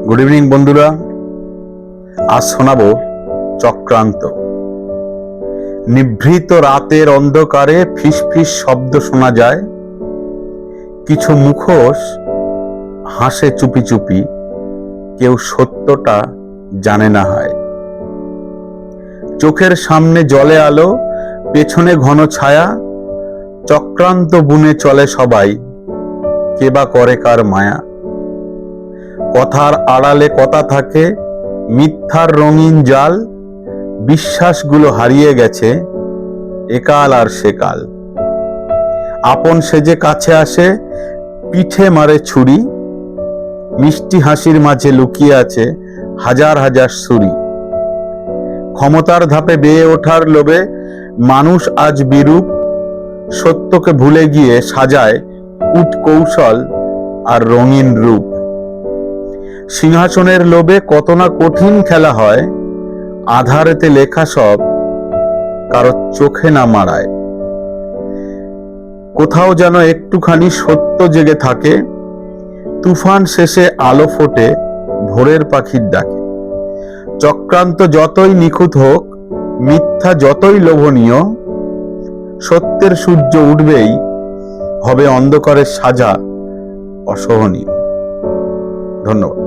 Good evening বন্ধুরা, আজ শোনাবো চক্রান্ত। নিভৃত রাতের অন্ধকারে ফিসফিস শব্দ শোনা যায়, কিছু মুখোশ হাসে চুপি চুপি, কেউ সত্যটা জানে না হয়। চোখের সামনে জলে আলো, পেছনে ঘন ছায়া, চক্রান্ত বুনে চলে সবাই, কে বা করে কার মায়া। কথার আড়ালে কথা থাকে, মিথ্যার রঙিন জাল, বিশ্বাসগুলো হারিয়ে গেছে একাল আর সেকাল। আপন সেজে কাছে আসে, পিঠে মারে ছুরি, মিষ্টি হাসির মাঝে লুকিয়ে আছে হাজার হাজার ছুরি। ক্ষমতার ধাপে বেয়ে ওঠার লোভে মানুষ আজ বিরূপ, সত্যকে ভুলে গিয়ে সাজায় কূট কৌশল আর রঙিন রূপ। সিংহাসনের লোভে কত না কঠিন খেলা হয়, আধারেতে লেখা সব কারো চোখে না মাড়ায়। কোথাও যেন একটুখানি সত্য জেগে থাকে, তুফান শেষে আলো ফোটে ভোরের পাখির ডাকে। চক্রান্ত যতই নিখুঁত হোক, মিথ্যা যতই লোভনীয়, সত্যের সূর্য উঠবেই, হবে অন্ধকারের সাজা অসহনীয়। ধন্যবাদ।